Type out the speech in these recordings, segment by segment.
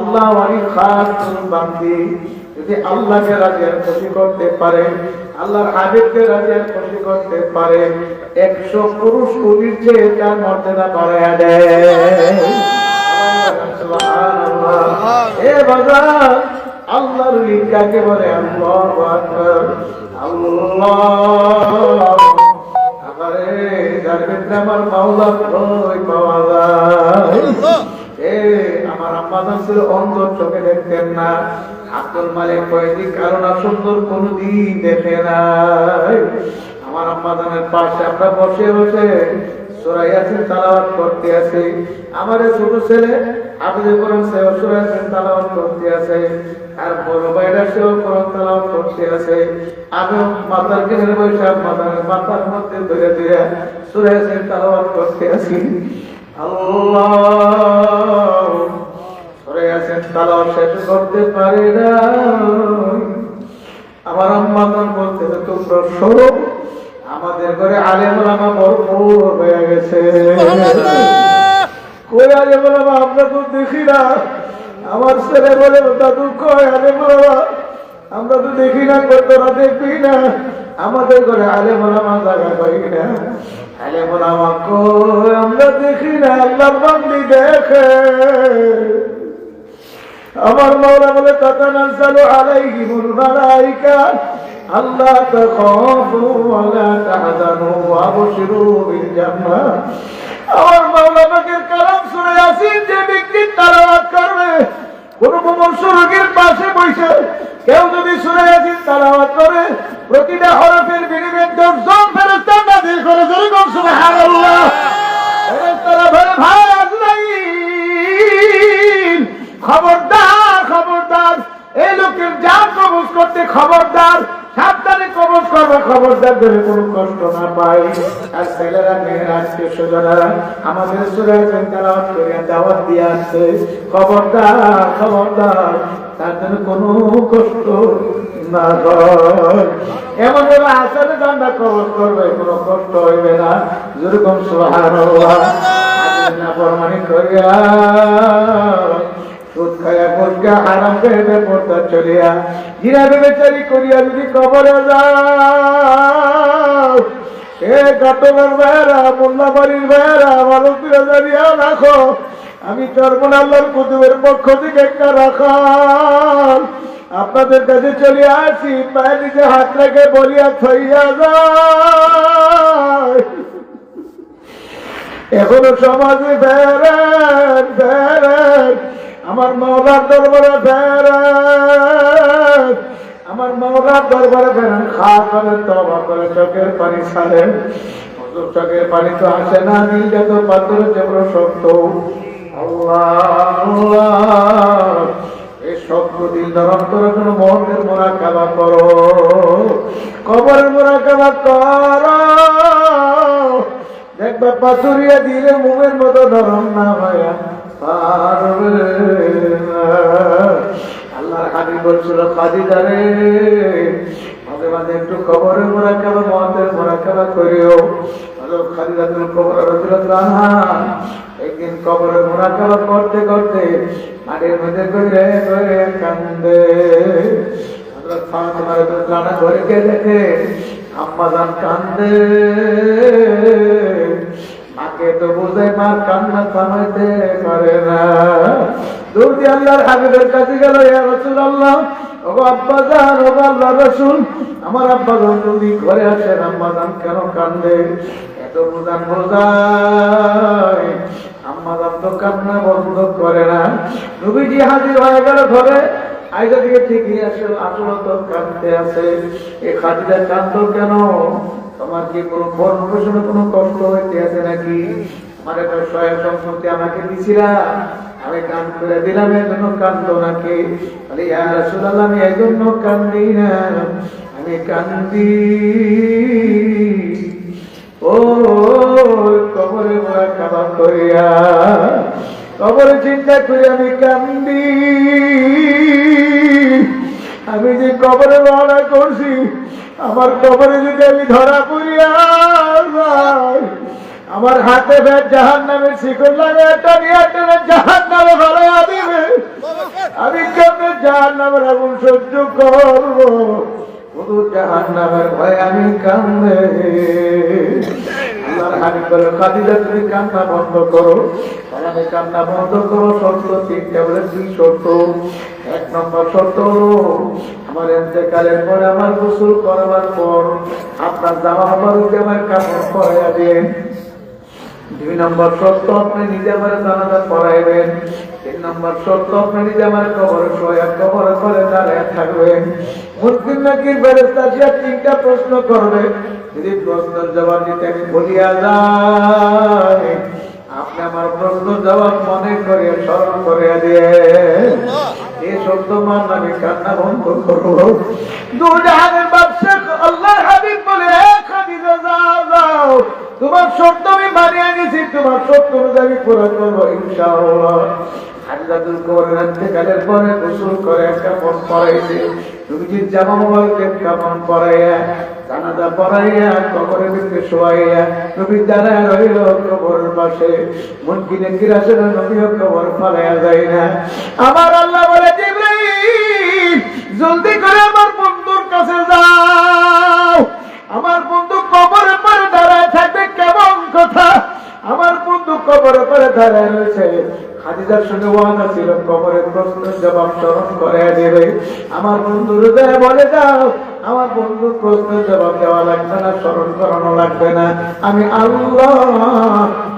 আল্লাহ ওয়ালি খাস বান্দি যদি আল্লাহকে রাজি আর খুশি করতে পারে, আল্লাহর হাবিবকে রাজি আর খুশি করতে পারে, 100 পুরুষ কুলির চেয়ে তার মর্যাদা বাড়ায়া দেয়। সুবহানাল্লাহ। এ বাজার আল্লাহর লিকাকে বলে আল্লাহু আকবার। আল্লাহ আরে যার ভিতরে আমার মাওলা কই পাওয়া যায়। আমার আম্মা জান ছিল অন্ধ, চোখে দেখতেন না। আব্দুল মালিক কয়েদি কারণ সুন্দর কোনদিন দেখে নাই। আমার আম্মা জানের পাশে আমরা বসে বসে সূরা ইয়াসিন তেলাওয়াত করতে আছি। আমার ছোট ছেলে হাফিজে কোরআন সেও সূরা ইয়াসিন তেলাওয়াত করতে আছে, আর বড় ভাইরা সেও কোরআন তেলাওয়াত করতে আছে। আমি মাথার কেন্দ্রে বসে মাথার মধ্যে ধরে ধরে সূরা ইয়াসিন তেলাওয়াত করতে আছি। আল্লাহ সূরা ইয়াসিন তেলাওয়াত শেষ করতে পারি না। আমার আম্মা জান বলতে তোমরা সরো, আমাদের ঘরে আলেম ওলামা ভরপুর হয়ে গেছে। কই আলেম ওলামা আমরা তো দেখি না। আমার ছেলে বলে দাদু কই আলেম ওলামা আমরা তো দেখি না, তোরা দেখবি না। আমাদের ঘরে আলেম ওলামা জায়গা পাই না। আলেম ওলামা কই আমরা দেখি না, আল্লাহর বান্দি দেখে। আমার মাওলা বলে তাতানাজ্জালু আলাইহিমুল মালাইকা আল্লাহ তাখাফু ওয়া লা তাহজানু ওয়া আবশিরু বিল জান্নাহ। আমার মাওলা পাকের কালাম সূরা ইয়াসিন যে ব্যক্তি তেলাওয়াত করবে, কোন মুমূর্ষু রোগীর পাশে বসে কেউ যদি সূরা ইয়াসিন তেলাওয়াত করে, প্রতিটা হরফের বিনিময়ে 10 জন ফেরেশতা নাযিল করে। যেরকম সুবহানাল্লাহ। ফেরেশতারা বলে ভাই আজরাইল খবরদার খবরদার, এই লোকের জান কবজ করতে খবরদার, সাবধানে কবজ করবে, খবরদার ধরে কোনো কষ্ট না পাই। আর ছেলেরা মেয়েরা আত্মীয় স্বজনেরা আমাদের সূরা ইয়াসিন তেলাওয়াত করে দাওয়াত দিয়ে আসছে, খবরদার খবরদার তার জন্য কোনো কষ্ট না হয়। এমন ভাবে আসলে জান্নাত কবজ করবে, কোনো কষ্ট হইবে না। যেরকম সুবহানাল্লাহ। না ফরমানি করিয়া সুদ খায়া গোসগা হারাম পেটে পড়তা চলিয়া জিনা বেচারি করিয়া যদি কবরে যাও, এ কাটলের ভাইয়েরা মোল্লা বাড়ির ভাইয়েরা ভালো করে দাঁড়িয়ে রাখো। আমি চরমন আল্লাহর কুতুবের পক্ষ থেকে একটা রাখাল আপনাদের কাছে চলে আসি, পায়ে নিচে হাত রেখে বলিয়া থইয়া যায়। এখনো সমাজে ফেরেন ফেরেন, আমার মাওলার দরবারে ফেরেন, আমার মাওলার দরবারে ফেরেন। খাস করে তওবা করে চোখের পানি ছাড়েন। চোখের পানি তো আসে না, নীল যত পাথর যেগুলো শক্ত। আল্লাহ এই শক্ত দিল নরম করে কোনো মুহূর্তের মুরাকাবা করো, কবরের মুরাকাবা করো। দেখবা পাথরিয়া দিলে মুমের মতো নরম না হইয়া পারবে না। আল্লাহর হাবিব বলছিল খাদিজা রে মাঝে মাঝে একটু কবরের মুরাকাবা মওতের মুরাকাবা করিও। হযরত খাদিজাতুল কুবরা রাদিয়াল্লাহু আনহা একদিন কবরের মুরাকাবা করতে করতে মাটির মধ্যে কইরে কইরে কান্দে। হযরত ফাতিমা রাদিয়াল্লাহু আনহা ঘরে গিয়ে দেখে আম্মা জান কান্দে। মাকে তো বুঝে মা কান্না থামাইতে পারে না। দূর দিয়ে আল্লাহর হাবিবের কাছে গেল, ইয়া রাসূলুল্লাহ, ওগো আব্বা জান, ওগো আল্লাহর রাসূল, আমার আব্বা জান যদি ঘরে আসেন, আম্মা জান কেন কান্দে? এত বুঝান বোঝায়, আম্মা জান তো কান্না বন্ধ করে না। নবীজি হাজির হয়ে গেল ঘরে। আইসা দিকে ঠিকই আসলে আসলে তো কাঁদতে আছে। এ খাদিজা কাঁদতো কেন? তোমার কি কোনো ভরণ পোষণে কোনো কষ্ট হইতে আছে নাকি? আমার একটা সহায় সম্পত্তি আমাকে দিছিলা, আমি কান করে দিলাম, এর জন্য কান্দো নাকি? বলে ইয়া রাসূলুল্লাহ, আমি এই জন্য কান্দি না, আমি কান্দি ও কবরে মুরাকাবা করিয়া, কবরে চিন্তা করি আমি কান্দি। আমি যে কবরে রওনা করছি, আমার কবরে যদি আমি ধরা পড়িয়া যাই, আমার হাতে ফের জাহান্নামের শিকল লাগে, একটা নিয়ে একটা জাহান্নামে ফেলাইয়া দিবে। আমি কেমনে জাহান্নামের আগুন সহ্য করবো? শুধু জাহান্নামের ভয় আমি কান্দে। আল্লাহর হাবিব বলে, খাদিজা তুমি কান্না বন্ধ করো। আমি কান্না বন্ধ করো। শর্ত তিনটা, বলে দুই শর্ত। এক নম্বর শর্ত হলো আমার ইন্তেকালের পরে আমার গোসল করবার পর আপনার জামা কাপড়কে আমার কাপড় পরাইয়া দেন। দুই নম্বর শর্ত আপনি নিজে আমার জানাজা পড়াইবেন। তিন নম্বর শর্ত আপনি নিজে আমার কবরে শোয়া কবরে করে দাঁড়ায় থাকবেন। মুসলিম নাকি ফেরেশতা আসিয়া তিনটা প্রশ্ন করবে। যদি প্রশ্নের জবাব দিতে আমি ভুলিয়া যাই, আপনি আমার প্রশ্ন জবাব মনে করিয়া স্মরণ করিয়া দিয়ে এই শব্দ মান আমি কান্না বন্ধ করবো। দুজাহানের বাদশাহ আল্লাহর হাবিব বলে, খাদিজা যাও, তোমার শর্ত আমি মানিয়ে নিয়েছি, তোমার শর্ত অনুযায়ী পুরো করবো ইনশাআল্লাহ। খাদিজাতুল কুবরা ইন্তেকালের পরে গোসল করে কাফন পরাইছে। তুমি যে জামা মোবারকে কাফন পরাইয়া জানাজা পড়াইয়া কবরের ভিতরে শোয়াইয়া নবী দাঁড়ায় রইল কবরের পাশে। মুনকিরে কিরাসের নবীও কবর ফালাইয়া যায় না। আমার আল্লাহ বলে, জিবরাইল জলদি করে আমার বন্ধুর কাছে যাও। আমার বন্ধু কবরের পরে দাঁড়ায় থাকবে, কেমন কথা? আমার বন্ধু কবরের পরে দাঁড়ায় রয়েছে। খাদিজার সঙ্গে ওয়াদা ছিল কবরের প্রশ্নের জবাব স্মরণ করে দেবে। আমার বন্ধু হৃদয়ে বলে দাও, আমার বন্ধুর প্রশ্নের জবাব দেওয়া লাগবে না, স্মরণ করানো লাগবে না। আমি আল্লাহ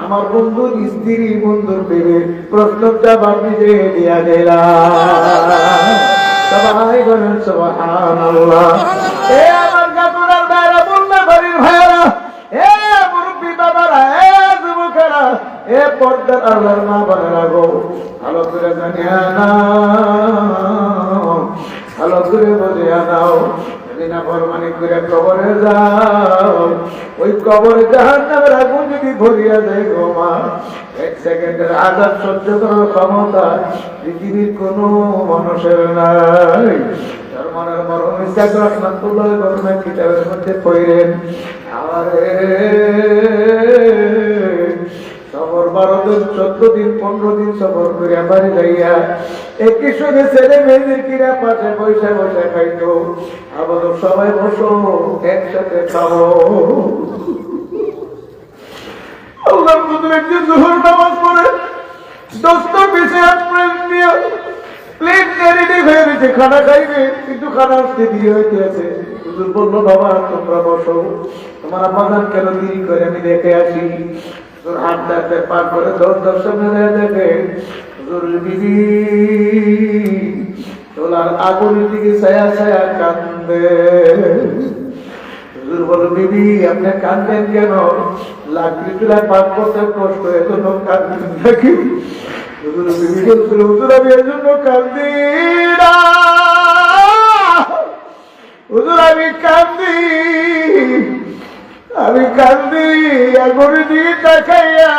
আমার বন্ধুর স্ত্রী, বন্ধুর বিবি প্রশ্নের জবাব নিজে দিয়া দিলাম। সবাই বলেন সুবহানাল্লাহ। এ আমার গাতুরার ভাইরা, বললে বাড়ির ভাইরা, এ মুরব্বী বাবারা, এ যুবকেরা, এ পর্দার আল্লাহর মা বোনেরা গো, ভালো করে জানিয়া নাও, ভালো করে বুঝিয়া নাও। যদি নাফরমানি করে কবরে যাও, ওই কবরে জাহান্নামের আগুন যদি ভরিয়া যায় গো মা, এক সেকেন্ডের আযাব সহ্য করার ক্ষমতা পৃথিবীর কোনো মানুষের নাই। জার্মানের মরহুম ইসহাক রাহমাতুল্লাহ আলাইহি কিতাবের মধ্যে পড়লেন, আরে সফর 12 দিন 14 দিন 15 দিন সফর করে বাড়ি যাইয়া একই সঙ্গে ছেলে মেয়েদের কিনা পাশে বসে বসে খাইতো। আবার সবাই বসো, একসাথে খাবো। আল্লাহর কুদরত যে জোহর নামাজ পড়ে দস্তর বিছানা নিয়ে প্লেট রেডি হয়ে গেছে, খানা খাইবে, কিন্তু খানা আসতে দেরি হইতে আছে। হুজুর বললো, বাবা তোমরা বসো, তোমার আম্মাজান কেন দেরি করে, আমি দেখে আসি। হুজুর হাঁটতে পার করে দর্শন দেখে হুজুর বিবি চোলার আগুনের দিকে ছায়া ছায়া কান্দে। হুজুর বলো, বিবি আপনি কান্দেন কেন? লাকড়ি চুলায় পাক করতে কষ্ট, এজন্য কান্দেন নাকি? হুজুর বিবি বলছিল, হুজুর আমি এজন্য কান্দি না, হুজুর আমি কান্দি, আমি কান্দি আগুনের দিকে তাকাইয়া।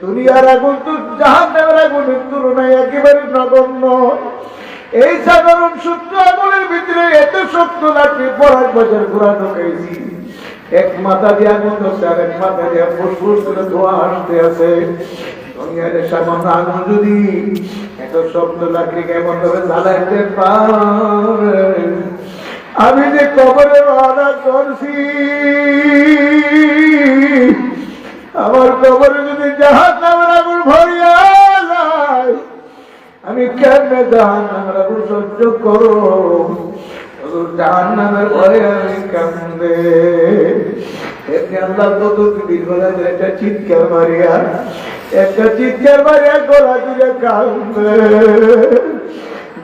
দুনিয়ার আগুন তো জাহান্নামের আগুনের তুলনায় একেবারে নগণ্য। এই সাধারণ সূত্র আগুনের ভিতরে এত শক্ত লাগছে, 5 বছর ঘোরা ঢুকাইছি। এক মাথা দিয়ে আগুন ধরছে, আর এক মাথা দিয়ে ফুসফুস করে ধোঁয়া আসতে আছে। দুনিয়ার সামান্য আগুন যদি এত শক্ত লাগছে কেমন ভাবে জ্বালাইতে পারে? আমি যে কবরে রওনা করছি, আমার কবরে যদি জাহান্নামের আগুন ভরিয়া যায়, আমি কেমনে জাহান্নামের আগুন সহ্য করো? জাহান্নামের ভয়ে আমি কান্দে। আল্লাহ কত দীর্ঘ একটা চিৎকার মারিয়া গলা দিয়ে কান্দে।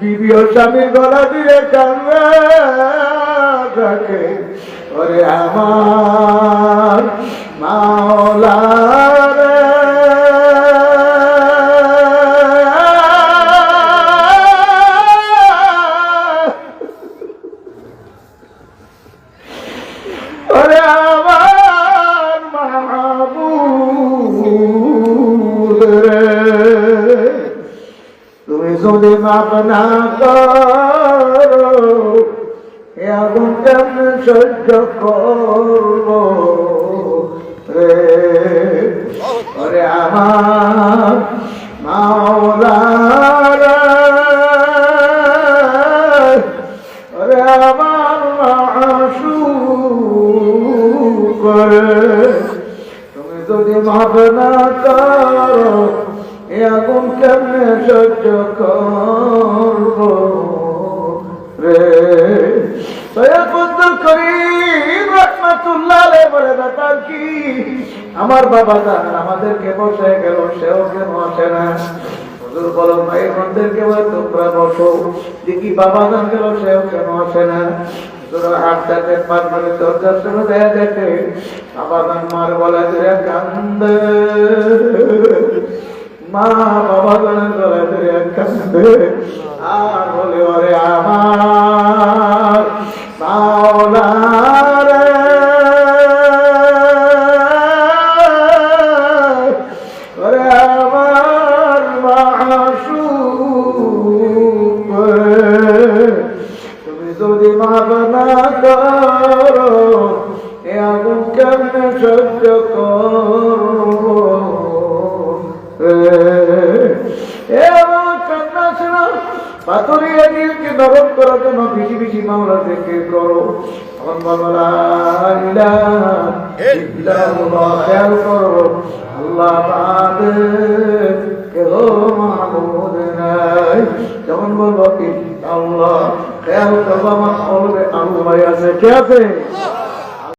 বিবি ও স্বামীর গলা দিয়ে কান্দে থাকে, ওরে আমার মাওলা রে, ওরে আমার মাহবুব রে, তুমি যদি মাপ না করো এ আগুন কেমন সহ্য করবো রে? ওরে আমার মাওলা রে, সহ্য করব রে। সৈয়দ আব্দুল করিম রাহমাতুল্লাহ আলাইহি বলে, ব্যাপার কি? আমার বাবা জান আমাদেরকে বসে গেল, সেও কেন আসে না? হুজুর বলো ভাই বোনদেরকে বলে তোমরা বসো, দেখি বাবা জান গেল, সেও কেন আসে না? হাতটাকে পার করে দরজার সামনে দেয়া দেখে বাবা জান মার গলা ধরে কান্দে, মা বাবা জানের গলা ধরে কান্দে আর বলে, ওরে আমার মাওলা রে, ওরে আমার মাশূক, তুমি যদি মাফ না করো এ আগুন কেমনে সহ্য করবো এ আমার কান্না শোনা। পাথরিয়া দিলকে নরম করার জন্য বেশি বেশি মামলা থেকে করো। এখন বাংলা খেয়াল করো, আল্লাহ বাদে কেহ মাহমুদ নাই। যখন বলবো কি আল্লাহ খেয়াল করবো, আমার বলবে আল্লাহ আছে, কে আছে?